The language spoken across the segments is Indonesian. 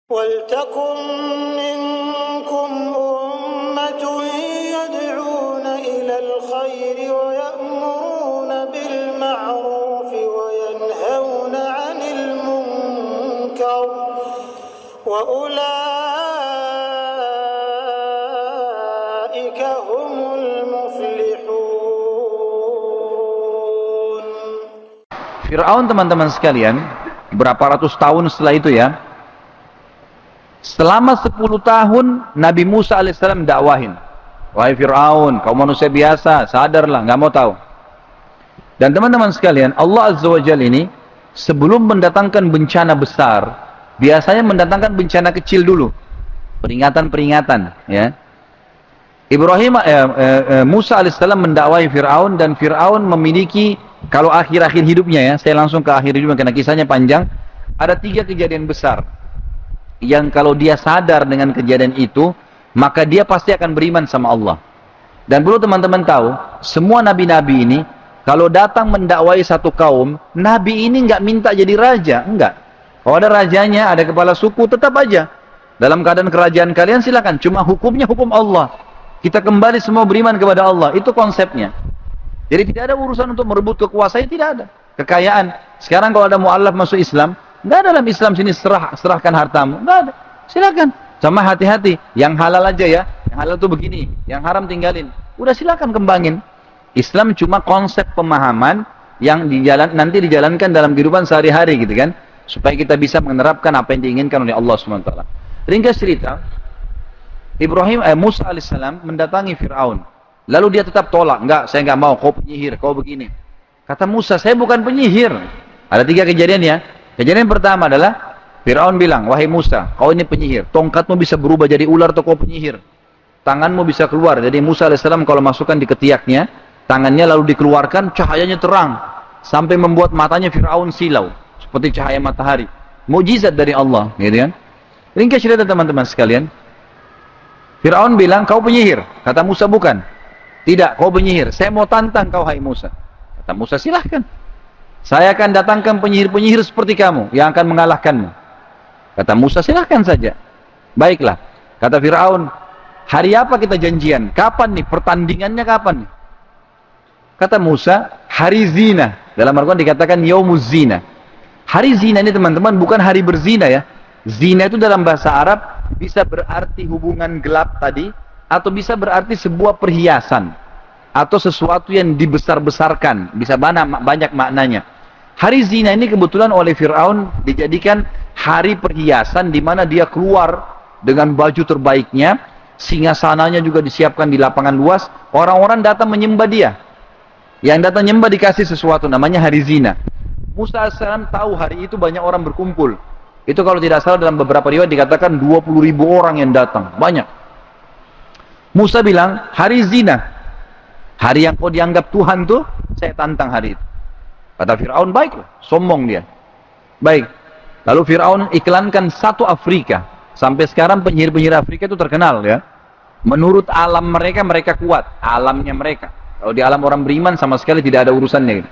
وَلْتَكُنْ مِنْكُمْ أُمَّةٌ يَدْعُونَ إِلَى الْخَيْرِ وَيَأْمُرُونَ بِالْمَعْرُوفِ وَيَنْهَوْنَ عَنِ الْمُنْكَرِ وَأُولَئِكَ هُمُ الْمُفْلِحُونَ. Fir'aun, teman-teman sekalian, berapa ratus tahun setelah itu ya, selama 10 tahun Nabi Musa alaihissalam dakwahin, wahai Fir'aun, kau manusia biasa, sadarlah, nggak mau tahu. Dan teman-teman sekalian, Allah Azza wa Jalla ini sebelum mendatangkan bencana besar, biasanya mendatangkan bencana kecil dulu, peringatan-peringatan ya. Musa alaihissalam mendakwahi Fir'aun, dan Fir'aun memiliki, kalau akhir-akhir hidupnya ya, saya langsung ke akhir hidupnya karena kisahnya panjang, ada 3 kejadian besar yang kalau dia sadar dengan kejadian itu, maka dia pasti akan beriman sama Allah. Dan perlu teman-teman tahu, semua nabi-nabi ini kalau datang mendakwai satu kaum, nabi ini nggak minta jadi raja, enggak. Kalau ada rajanya, ada kepala suku, tetap aja dalam keadaan kerajaan kalian, silakan. Cuma hukumnya hukum Allah. Kita kembali semua beriman kepada Allah, itu konsepnya. Jadi tidak ada urusan untuk merebut kekuasaan, tidak ada. Kekayaan. Sekarang kalau ada mu'alaf masuk Islam, nggak ada dalam Islam sini serahkan hartamu, nggak ada. Silakan. Sama hati-hati, yang halal aja ya. Yang halal tuh begini, yang haram tinggalin. Udah silakan kembangin. Islam cuma konsep pemahaman yang nanti dijalankan dalam kehidupan sehari-hari gitu kan, supaya kita bisa menerapkan apa yang diinginkan oleh Allah SWT. Ringkas cerita, Musa alaihissalam mendatangi Fir'aun. Lalu dia tetap tolak, enggak, saya enggak mau, kau penyihir, kau begini. Kata Musa, saya bukan penyihir. Ada 3 kejadian ya. Kejadian pertama adalah Fir'aun bilang, wahai Musa, kau ini penyihir, tongkatmu bisa berubah jadi ular atau kau penyihir. Tanganmu bisa keluar. Jadi Musa alaihissalam kalau masukkan di ketiaknya, tangannya lalu dikeluarkan, cahayanya terang sampai membuat matanya Fir'aun silau seperti cahaya matahari. Mukjizat dari Allah, gitu kan? Ringkas cerita teman-teman sekalian, Fir'aun bilang, kau penyihir. Kata Musa, bukan. Tidak, kau penyihir. Saya mau tantang kau, hai Musa. Kata Musa, silahkan. Saya akan datangkan penyihir-penyihir seperti kamu yang akan mengalahkanmu. Kata Musa, silahkan saja. Baiklah. Kata Fir'aun, hari apa kita janjian? Kapan nih? Pertandingannya kapan nih? Kata Musa, hari zina. Dalam Al-Quran dikatakan yaumuz zina. Hari zina ini teman-teman bukan hari berzina ya. Zina itu dalam bahasa Arab bisa berarti hubungan gelap tadi, atau bisa berarti sebuah perhiasan, atau sesuatu yang dibesar-besarkan. Bisa banyak maknanya. Hari zina ini kebetulan oleh Fir'aun dijadikan hari perhiasan, di mana dia keluar dengan baju terbaiknya, singgasananya juga disiapkan di lapangan luas, orang-orang datang menyembah dia. Yang datang menyembah dikasih sesuatu, namanya hari zina. Musa AS tahu hari itu banyak orang berkumpul. Itu kalau tidak salah dalam beberapa riwayat dikatakan 20.000 orang yang datang, banyak. Musa bilang, hari zina, hari yang kau dianggap Tuhan tuh, saya tantang hari itu. Kata Fir'aun, baiklah, sombong dia. Baik. Lalu Fir'aun iklankan satu Afrika. Sampai sekarang penyihir-penyihir Afrika itu terkenal ya. Menurut alam mereka, mereka kuat. Alamnya mereka. Kalau di alam orang beriman sama sekali tidak ada urusannya gitu.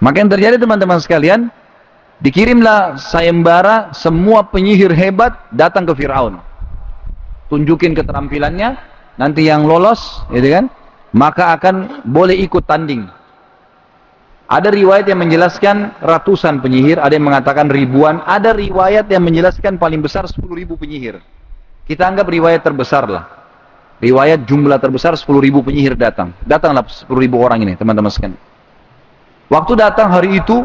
Maka yang terjadi teman-teman sekalian, dikirimlah sayembara, semua penyihir hebat datang ke Fir'aun. Tunjukin keterampilannya, nanti yang lolos, gitu kan, maka akan boleh ikut tanding. Ada riwayat yang menjelaskan ratusan penyihir, ada yang mengatakan ribuan, ada riwayat yang menjelaskan paling besar 10.000 penyihir. Kita anggap riwayat terbesar lah. Riwayat jumlah terbesar 10.000 penyihir datang. Datanglah 10.000 orang ini, teman-teman sekalian. Waktu datang hari itu,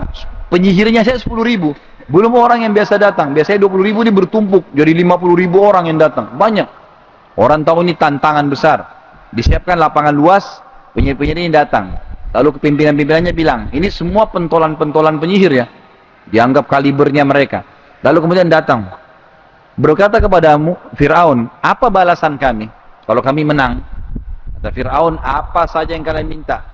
penyihirnya saya 10.000. Belum orang yang biasa datang. Biasanya 20.000 ini bertumpuk, jadi 50.000 orang yang datang. Banyak. Orang tahu ini tantangan besar. Disiapkan lapangan luas, penyihir-penyihir ini datang. Lalu pimpinan-pimpinannya bilang, ini semua pentolan-pentolan penyihir ya. Dianggap kalibernya mereka. Lalu kemudian datang. Berkata kepada Fir'aun, apa balasan kami kalau kami menang? Kata Fir'aun, apa saja yang kalian minta.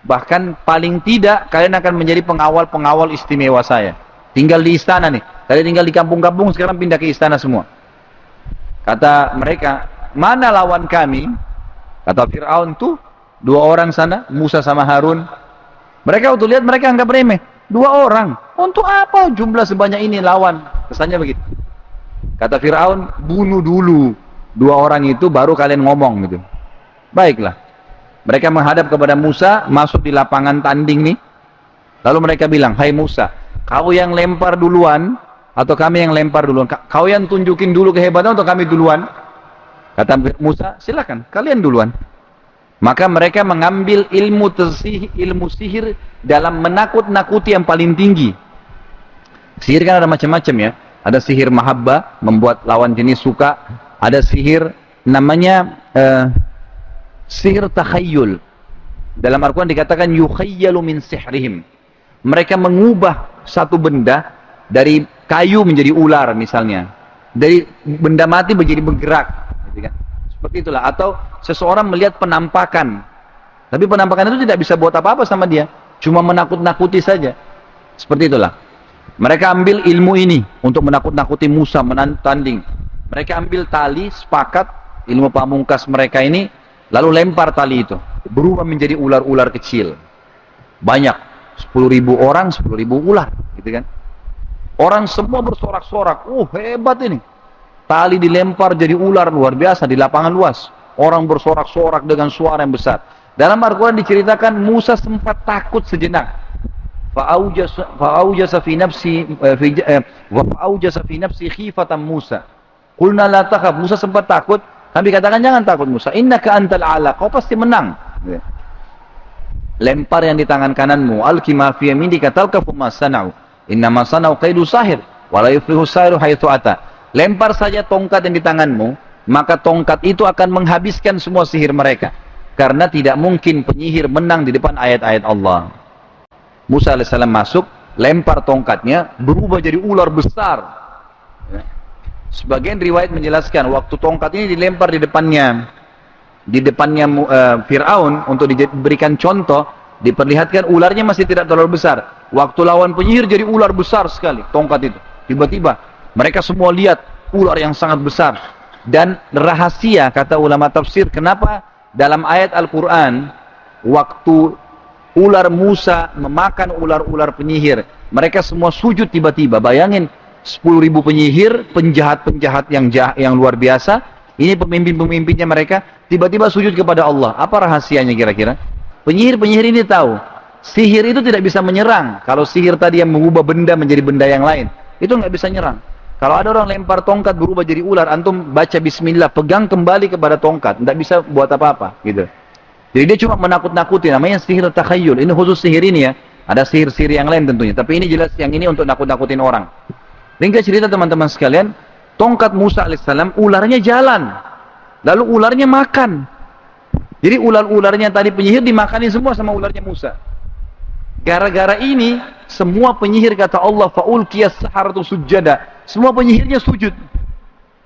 Bahkan paling tidak kalian akan menjadi pengawal-pengawal istimewa saya. Tinggal di istana nih. Tadi tinggal di kampung-kampung, sekarang pindah ke istana semua. Kata mereka, mana lawan kami? Kata Fir'aun tuh, 2 orang sana, Musa sama Harun. Mereka waktu lihat mereka anggap remeh. 2 orang. Untuk apa jumlah sebanyak ini lawan? Kesannya begitu. Kata Fir'aun, bunuh dulu 2 orang itu baru kalian ngomong gitu. Baiklah. Mereka menghadap kepada Musa, masuk di lapangan tanding nih. Lalu mereka bilang, hai Musa, kau yang lempar duluan atau kami yang lempar duluan? Kau yang tunjukin dulu kehebatan atau kami duluan? Kata Musa, silakan, kalian duluan. Maka mereka mengambil ilmu sihir dalam menakut-nakuti yang paling tinggi. Sihir kan ada macam-macam ya. Ada sihir mahabbah, membuat lawan jenis suka. Ada sihir namanya sihir takhayul. Dalam Al-Quran dikatakan yukhayyalu min sihrihim. Mereka mengubah satu benda dari kayu menjadi ular misalnya. Dari benda mati menjadi bergerak. Gitu kan? Seperti itulah. Atau seseorang melihat penampakan. Tapi penampakan itu tidak bisa buat apa-apa sama dia. Cuma menakut-nakuti saja. Seperti itulah. Mereka ambil ilmu ini untuk menakut-nakuti Musa, menantanding. Mereka ambil tali, sepakat, ilmu pamungkas mereka ini, lalu lempar tali itu. Berubah menjadi ular-ular kecil. Banyak. 10.000 orang, 10.000 ular. Gitu kan? Orang semua bersorak-sorak. Hebat ini. Tali dilempar jadi ular luar biasa di lapangan luas. Orang bersorak-sorak dengan suara yang besar. Dalam Al-Quran diceritakan Musa sempat takut sejenak. Fa'aujasa fi nafsi khifatan Musa. Qulna la takhaf. Musa sempat takut. Kami katakan jangan takut Musa. Innaka antal a'la. Kau pasti menang. Lempar yang di tangan kananmu. Alqi ma fi yaminika talqafu ma sana'u. Innama sana'u qaidu sahir. Wa la yuflihu sahiru haitsu ata. Lempar saja tongkat yang di tanganmu, maka tongkat itu akan menghabiskan semua sihir mereka. Karena tidak mungkin penyihir menang di depan ayat-ayat Allah. Musa AS masuk, lempar tongkatnya, berubah jadi ular besar. Sebagian riwayat menjelaskan, waktu tongkat ini dilempar di depannya Fir'aun, untuk diberikan contoh, diperlihatkan ularnya masih tidak terlalu besar. Waktu lawan penyihir jadi ular besar sekali, tongkat itu. Tiba-tiba, mereka semua lihat ular yang sangat besar. Dan rahasia, kata ulama tafsir, kenapa dalam ayat Al-Quran, waktu ular Musa memakan ular-ular penyihir, mereka semua sujud tiba-tiba. Bayangin 10.000 penyihir, penjahat-penjahat yang luar biasa. Ini pemimpin-pemimpinnya mereka tiba-tiba sujud kepada Allah. Apa rahasianya kira-kira? Penyihir-penyihir ini tahu sihir itu tidak bisa menyerang. Kalau sihir tadi yang mengubah benda menjadi benda yang lain, itu nggak bisa nyerang. Kalau ada orang lempar tongkat berubah jadi ular, antum baca bismillah, pegang kembali kepada tongkat, nggak bisa buat apa-apa gitu. Jadi dia cuma menakut-nakuti, namanya sihir takhayyul. Ini khusus sihir ini ya. Ada sihir-sihir yang lain tentunya. Tapi ini jelas yang ini untuk nakut-nakutin orang. Ringkas cerita teman-teman sekalian, tongkat Musa alaihissalam, ularnya jalan. Lalu ularnya makan. Jadi ular-ularnya tadi penyihir dimakani semua sama ularnya Musa. Gara-gara ini, semua penyihir kata Allah, fa'ulqiyas saharatu sujjada. Semua penyihirnya sujud.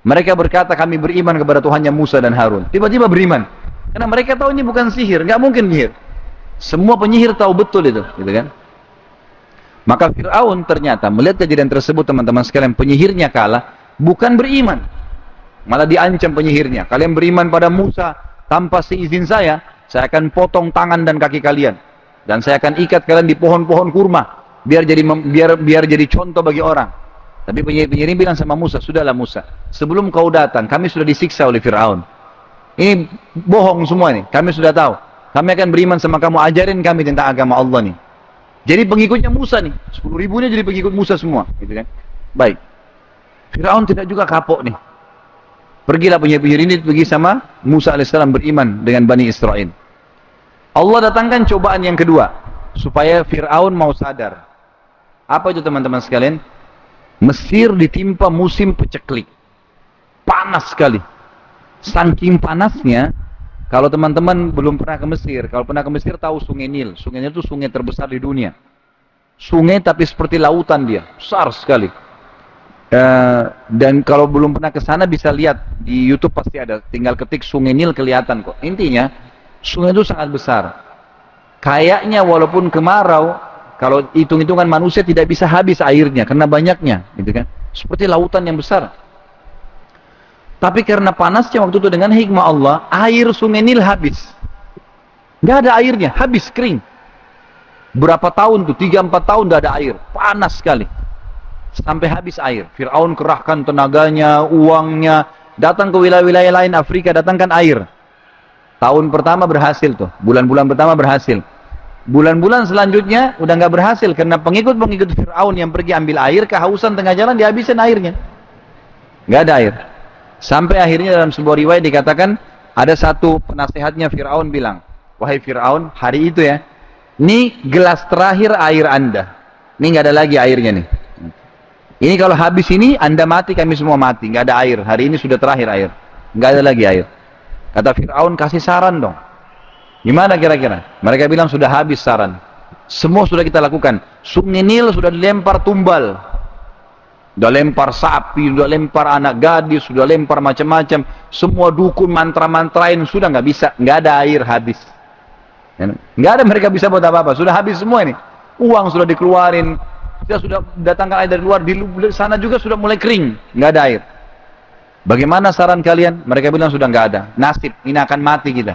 Mereka berkata, kami beriman kepada Tuhannya Musa dan Harun. Tiba-tiba beriman. Karena mereka tahu ini bukan sihir, nggak mungkin sihir. Semua penyihir tahu betul itu, gitu kan? Maka Fir'aun ternyata melihat kejadian tersebut, teman-teman sekalian, penyihirnya kalah, bukan beriman, malah diancam penyihirnya. Kalian beriman pada Musa tanpa seizin saya akan potong tangan dan kaki kalian, dan saya akan ikat kalian di pohon-pohon kurma, biar jadi contoh bagi orang. Tapi penyihir bilang sama Musa, sudahlah Musa, sebelum kau datang, kami sudah disiksa oleh Fir'aun. Ini bohong semua nih, kami sudah tahu. Kami akan beriman sama kamu, ajarin kami tentang agama Allah nih. Jadi pengikutnya Musa nih, 10.000-nya jadi pengikut Musa semua, gitu kan? Baik. Fir'aun tidak juga kapok nih. Pergilah penyihir ini pergi sama Musa alaihissalam beriman dengan Bani Israel. Allah datangkan cobaan yang kedua, supaya Fir'aun mau sadar. Apa itu teman-teman sekalian? Mesir ditimpa musim peceklik. Panas sekali. Saking panasnya, kalau teman-teman belum pernah ke Mesir, kalau pernah ke Mesir tahu Sungai Nil. Sungai Nil itu sungai terbesar di dunia. Sungai tapi seperti lautan dia, besar sekali. Dan kalau belum pernah ke sana bisa lihat di YouTube pasti ada. Tinggal ketik Sungai Nil kelihatan kok. Intinya sungai itu sangat besar. Kayaknya walaupun kemarau, kalau hitung-hitungan manusia tidak bisa habis airnya karena banyaknya, gitu kan? Seperti lautan yang besar. Tapi karena panasnya waktu itu dengan hikmah Allah, air Sungai Nil habis. Nggak ada airnya, habis, kering. Berapa tahun tuh, 3-4 tahun nggak ada air, panas sekali. sampai habis air. Fir'aun kerahkan tenaganya, uangnya, datang ke wilayah-wilayah lain Afrika, datangkan air. Tahun pertama berhasil tuh, bulan-bulan pertama berhasil. Bulan-bulan selanjutnya udah nggak berhasil karena pengikut-pengikut Fir'aun yang pergi ambil air, kehausan tengah jalan dihabisin airnya. Nggak ada air. Sampai akhirnya dalam sebuah riwayat dikatakan ada satu penasehatnya Fir'aun bilang, wahai Fir'aun, hari itu ya, ini gelas terakhir air Anda. Ini nggak ada lagi airnya nih. Ini kalau habis ini Anda mati, kami semua mati. Nggak ada air. Hari ini sudah terakhir air. Nggak ada lagi air. Kata Fir'aun, kasih saran dong. Gimana kira-kira? Mereka bilang sudah habis saran. Semua sudah kita lakukan. Sungai Nil sudah dilempar tumbal. Sudah lempar sapi, sudah lempar anak gadis, sudah lempar macam-macam. Semua dukun mantra-mantrain, sudah nggak bisa. Nggak ada air, habis. Nggak ada mereka bisa buat apa-apa. Sudah habis semua ini. Uang sudah dikeluarin. Kita sudah datangkan air dari luar, di sana juga sudah mulai kering, nggak ada air. Bagaimana saran kalian? Mereka bilang sudah nggak ada. Nasib, ini akan mati kita.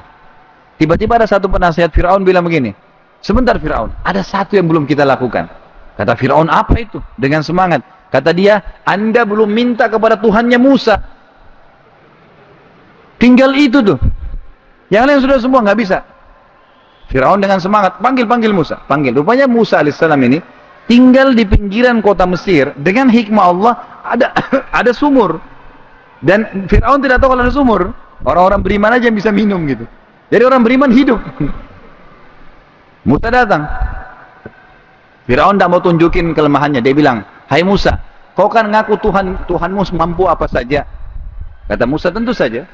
Tiba-tiba ada satu penasehat Fir'aun bilang begini, sebentar Fir'aun, ada satu yang belum kita lakukan. Kata Fir'aun, apa itu? Dengan semangat. Kata dia, Anda belum minta kepada Tuhannya Musa. Tinggal itu tuh. Yang lain sudah semua nggak bisa. Fir'aun dengan semangat, panggil Musa. Panggil. Rupanya Musa alaihissalam ini tinggal di pinggiran kota Mesir. Dengan hikmah Allah ada sumur. Dan Fir'aun tidak tahu kalau ada sumur. Orang-orang beriman aja yang bisa minum gitu. Jadi orang beriman hidup. Musa datang. Fir'aun tidak mau tunjukin kelemahannya. Dia bilang, hai Musa, kau kan ngaku Tuhanmu mampu apa saja. Kata Musa, tentu saja.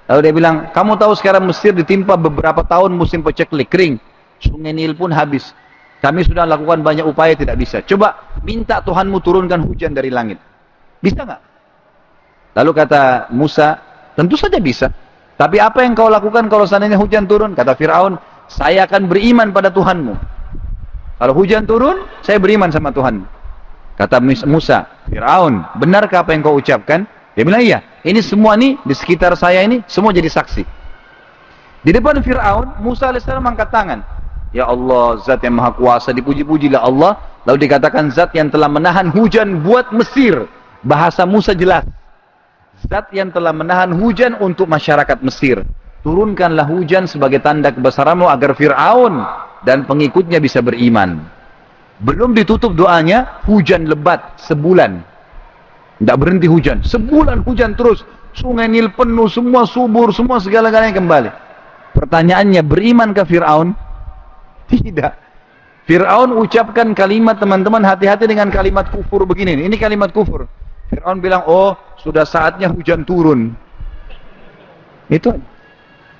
Lalu dia bilang, kamu tahu sekarang Mesir ditimpa beberapa tahun musim paceklik, kering. Sungai Nil pun habis. Kami sudah lakukan banyak upaya, tidak bisa. Coba minta Tuhanmu turunkan hujan dari langit. Bisa nggak? Lalu kata Musa, tentu saja bisa. Tapi apa yang kau lakukan kalau seandainya hujan turun? Kata Fir'aun, saya akan beriman pada Tuhanmu. Kalau hujan turun, saya beriman sama Tuhan. Kata Musa, Fir'aun, benarkah apa yang kau ucapkan? Dia bilang, iya. Ini semua nih, di sekitar saya ini, semua jadi saksi. Di depan Fir'aun, Musa alaihissalam angkat tangan. Ya Allah, zat yang maha kuasa, dipuji-pujilah Allah. Lalu dikatakan zat yang telah menahan hujan buat Mesir. Bahasa Musa jelas. Zat yang telah menahan hujan untuk masyarakat Mesir. Turunkanlah hujan sebagai tanda kebesaranmu agar Fir'aun dan pengikutnya bisa beriman. Belum ditutup doanya, hujan lebat sebulan. Tidak berhenti hujan. Sebulan hujan terus. Sungai Nil penuh, semua subur, semua segala-galanya kembali. Pertanyaannya, beriman ke Fir'aun? Tidak. Fir'aun ucapkan kalimat, teman-teman hati-hati dengan kalimat kufur begini. Ini kalimat kufur. Fir'aun bilang, oh sudah saatnya hujan turun. Itu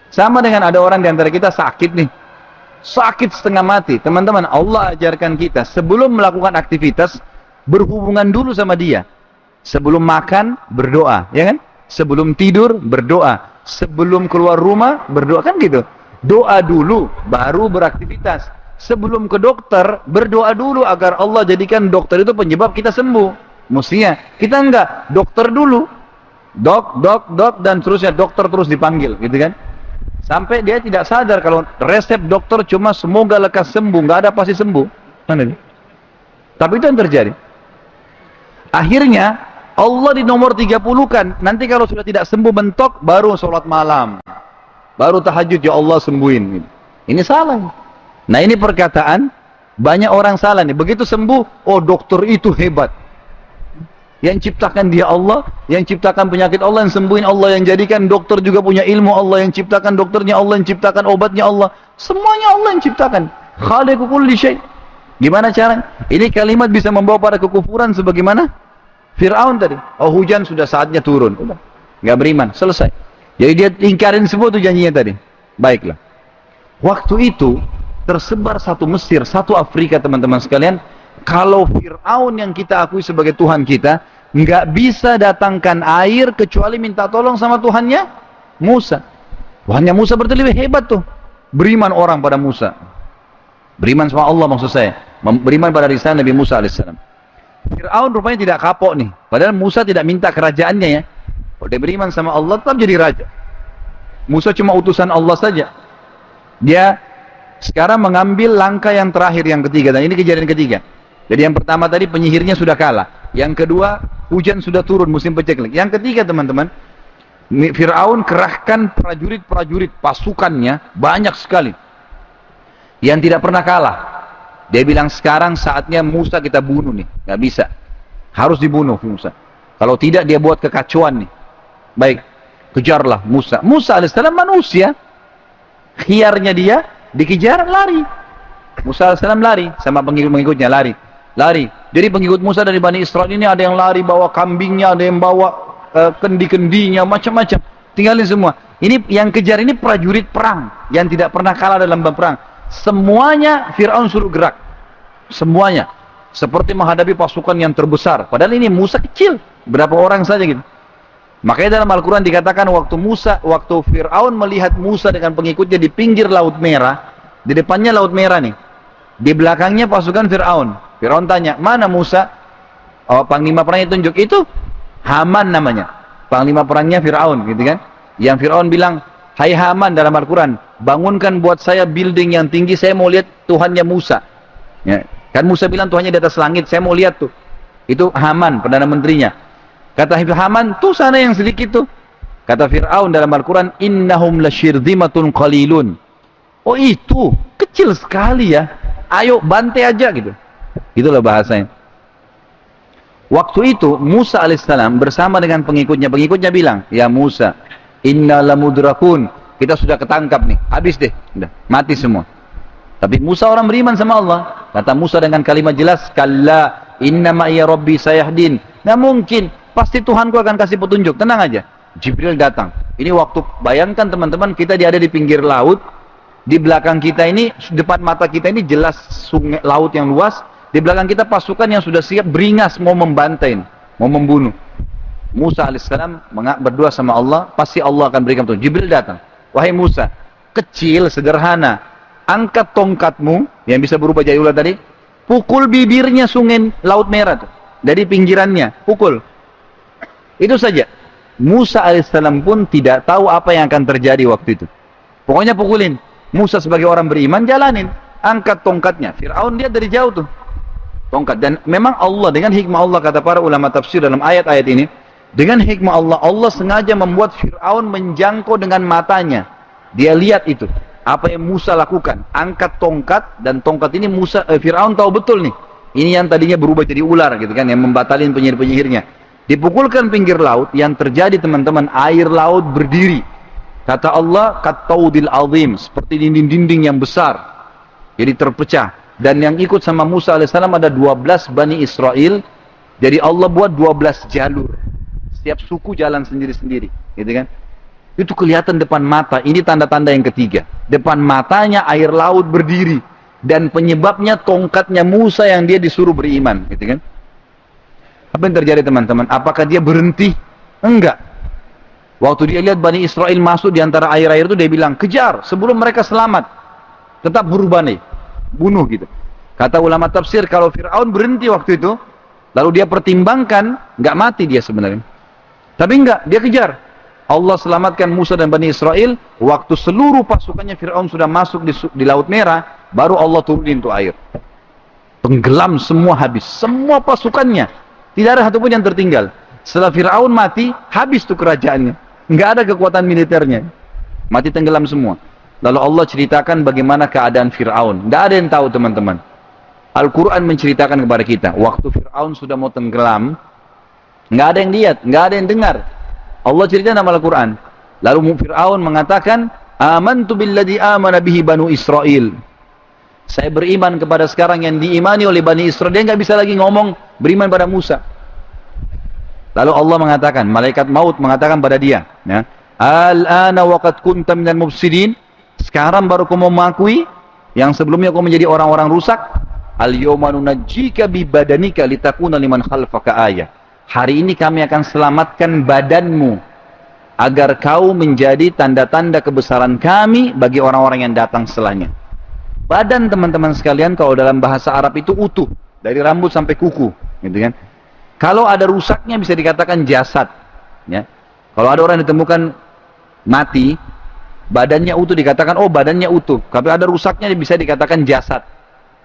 sama dengan ada orang di antara kita sakit nih. Sakit setengah mati. Teman-teman, Allah ajarkan kita sebelum melakukan aktivitas, berhubungan dulu sama dia. Sebelum makan, berdoa. Ya kan? Sebelum tidur, berdoa. Sebelum keluar rumah, berdoa. Kan gitu. Doa dulu, baru beraktivitas. Sebelum ke dokter, berdoa dulu agar Allah jadikan dokter itu penyebab kita sembuh. Mestinya. Kita enggak. Dokter dulu. Dok, dan seterusnya. Dokter terus dipanggil. Gitu kan? Sampai dia tidak sadar kalau resep dokter cuma semoga lekas sembuh. Nggak ada pasti sembuh. Mana ini? Tapi itu yang terjadi. Akhirnya Allah di nomor 30 kan. Nanti kalau sudah tidak sembuh mentok, baru sholat malam. Baru tahajud, ya Allah sembuhin. Ini salah. Nah ini perkataan, banyak orang salah nih. Begitu sembuh, oh dokter itu hebat. Yang ciptakan dia Allah, yang ciptakan penyakit Allah, yang sembuhin Allah, yang jadikan dokter juga punya ilmu Allah, yang ciptakan dokternya Allah, yang ciptakan obatnya Allah. Semuanya Allah yang ciptakan. Khaliqu kulli syai'. Gimana cara? Ini kalimat bisa membawa pada kekufuran sebagaimana Fir'aun tadi. Oh hujan sudah saatnya turun. Udah. Nggak beriman. Selesai. Jadi dia ingkarin semua tuh janjinya tadi. Baiklah. Waktu itu tersebar satu Mesir, satu Afrika teman-teman sekalian. Kalau Fir'aun yang kita akui sebagai Tuhan kita, nggak bisa datangkan air kecuali minta tolong sama Tuhannya Musa. Tuhannya Musa berarti lebih hebat tuh. Beriman orang pada Musa. Beriman sama Allah maksud saya. Beriman pada risalah Nabi Musa alaihissalam. Fir'aun rupanya tidak kapok nih. Padahal Musa tidak minta kerajaannya ya. Kalau dia beriman sama Allah tetap jadi raja. Musa cuma utusan Allah saja. Dia sekarang mengambil langkah yang terakhir, yang ketiga. Dan ini kejadian ketiga. Jadi yang pertama tadi penyihirnya sudah kalah. Yang kedua, hujan sudah turun, musim paceklik. Yang ketiga teman-teman, Fir'aun kerahkan prajurit-prajurit pasukannya banyak sekali yang tidak pernah kalah. Dia bilang sekarang saatnya Musa kita bunuh nih, nggak bisa, harus dibunuh Musa. Kalau tidak dia buat kekacauan nih. Baik, kejarlah Musa. Musa alaihissalam manusia, khiarnya dia dikejar lari. Musa alaihissalam lari sama pengikut-pengikutnya lari. Jadi pengikut Musa dari Bani Israel ini ada yang lari bawa kambingnya, ada yang bawa kendi-kendinya, macam-macam. Tinggalin semua. Ini yang kejar ini prajurit perang yang tidak pernah kalah dalam perang. Semuanya Fir'aun suruh gerak. Semuanya. Seperti menghadapi pasukan yang terbesar. Padahal ini Musa kecil. Berapa orang saja gitu. Makanya dalam Al-Quran dikatakan waktu Fir'aun melihat Musa dengan pengikutnya di pinggir Laut Merah. Di depannya Laut Merah nih. Di belakangnya pasukan Fir'aun. Fir'aun tanya, mana Musa? Oh, panglima perangnya tunjuk. Itu Haman namanya. Panglima perangnya Fir'aun gitu kan. Yang Fir'aun bilang, hai Haman dalam Al-Quran, bangunkan buat saya building yang tinggi, saya mau lihat Tuhannya Musa. Ya. Kan Musa bilang Tuhannya di atas langit, saya mau lihat tuh. Itu Haman, Perdana Menterinya. Kata Haman, tuh sana yang sedikit tuh. Kata Fir'aun dalam Al-Quran, innahum lasyirzimatun qalilun. Oh itu, kecil sekali ya. Ayo bantai aja gitu. Itulah bahasanya. Waktu itu Musa alaihissalam bersama dengan pengikutnya bilang, ya Musa, inna lamudrakun, kita sudah ketangkap nih, habis deh, udah mati semua. Tapi Musa orang beriman sama Allah. Kata Musa dengan kalimat jelas, kalla inna ma'iya rabbi sayahdin. Nggak mungkin, pasti Tuhanku akan kasih petunjuk, tenang aja. Jibril datang. Ini waktu, bayangkan teman-teman, kita ada di pinggir laut, di belakang kita ini, depan mata kita ini jelas sungai laut yang luas. Di belakang kita pasukan yang sudah siap beringas mau membantai, mau membunuh. Musa alaihissalam berdua sama Allah, pasti Allah akan berikan petunjuk. Jibril datang. Wahai Musa, kecil, sederhana, angkat tongkatmu yang bisa berubah jadi ular tadi, pukul bibirnya sungai Laut Merah tuh, dari pinggirannya, pukul. Itu saja. Musa alaihissalam pun tidak tahu apa yang akan terjadi waktu itu. Pokoknya pukulin. Musa sebagai orang beriman jalanin, angkat tongkatnya. Fir'aun dia dari jauh tuh. Tongkat. Dan memang Allah dengan hikmah Allah, kata para ulama tafsir dalam ayat-ayat ini, dengan hikmah Allah, Allah sengaja membuat Fir'aun menjangkau dengan matanya. Dia lihat itu, apa yang Musa lakukan, angkat tongkat, dan tongkat ini Fir'aun tahu betul nih, ini yang tadinya berubah jadi ular gitu kan, yang membatalin penyihir-penyihirnya. Dipukulkan pinggir laut, yang terjadi teman-teman, air laut berdiri. Kata Allah, kattaudil azim, seperti dinding-dinding yang besar, jadi terpecah. Dan yang ikut sama Musa alaihissalam ada 12 Bani Israel. Jadi Allah buat 12 jalur. Setiap suku jalan sendiri-sendiri, gitu kan? Itu kelihatan depan mata. Ini tanda-tanda yang ketiga. Depan matanya air laut berdiri, dan penyebabnya tongkatnya Musa yang dia disuruh beriman, gitu kan? Apa yang terjadi teman-teman? Apakah dia berhenti? Enggak. Waktu dia lihat Bani Israel masuk di antara air-air itu, dia bilang, kejar sebelum mereka selamat. Tetap hurubani, bunuh gitu. Kata ulama tafsir, kalau Fir'aun berhenti waktu itu, lalu dia pertimbangkan, nggak mati dia sebenarnya. Tapi enggak, dia kejar. Allah selamatkan Musa dan Bani Israel. Waktu seluruh pasukannya Fir'aun sudah masuk di Laut Merah, baru Allah turunin itu air. Tenggelam semua, habis. Semua pasukannya. Tidak ada satupun yang tertinggal. Setelah Fir'aun mati, habis tuh kerajaannya. Nggak ada kekuatan militernya. Mati tenggelam semua. Lalu Allah ceritakan bagaimana keadaan Fir'aun. Nggak ada yang tahu teman-teman. Al-Quran menceritakan kepada kita. Waktu Fir'aun sudah mau tenggelam, nggak ada yang lihat, nggak ada yang dengar. Allah cerita dalam Al-Quran. Lalu Fir'aun mengatakan, amantu billadhi amana bihi banu Israel. Saya beriman kepada sekarang yang diimani oleh Bani Israel. Dia nggak bisa lagi ngomong beriman pada Musa. Lalu Allah mengatakan, malaikat maut mengatakan pada dia, ya, al-ana waqad kunta minal mufsidin. Sekarang baru kau mengakui yang sebelumnya kau menjadi orang-orang rusak. Al-yawma nunajjika bi badanika litakuna liman khalfaka ayah. Hari ini kami akan selamatkan badanmu agar kau menjadi tanda-tanda kebesaran kami bagi orang-orang yang datang setelahnya. Badan teman-teman sekalian kalau dalam bahasa Arab itu utuh, dari rambut sampai kuku, gitu kan. Kalau ada rusaknya bisa dikatakan jasad, ya. Kalau ada orang ditemukan mati, badannya utuh dikatakan oh badannya utuh. Kalau ada rusaknya bisa dikatakan jasad.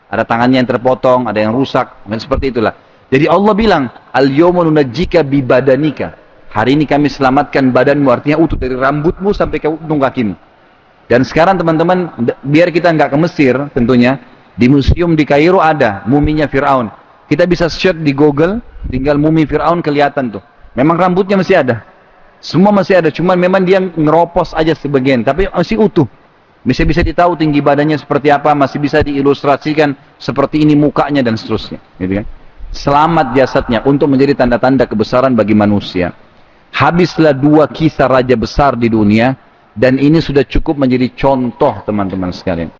Ada tangannya yang terpotong, ada yang rusak, dan seperti itulah. Jadi Allah bilang, al-yawma nunajjika bi badanika. Hari ini kami selamatkan badanmu, artinya utuh dari rambutmu sampai ke ujung kakimu. Dan sekarang teman-teman, biar kita nggak ke Mesir tentunya, di museum di Kairo ada muminya Fir'aun. Kita bisa search di Google, tinggal mumi Fir'aun kelihatan tuh. Memang rambutnya masih ada. Semua masih ada, cuman memang dia ngeropos aja sebagian, tapi masih utuh. Bisa ditahu tinggi badannya seperti apa, masih bisa diilustrasikan seperti ini mukanya dan seterusnya, gitu kan. Selamat jasadnya untuk menjadi tanda-tanda kebesaran bagi manusia. Habislah 2 kisah raja besar di dunia, dan ini sudah cukup menjadi contoh teman-teman sekalian.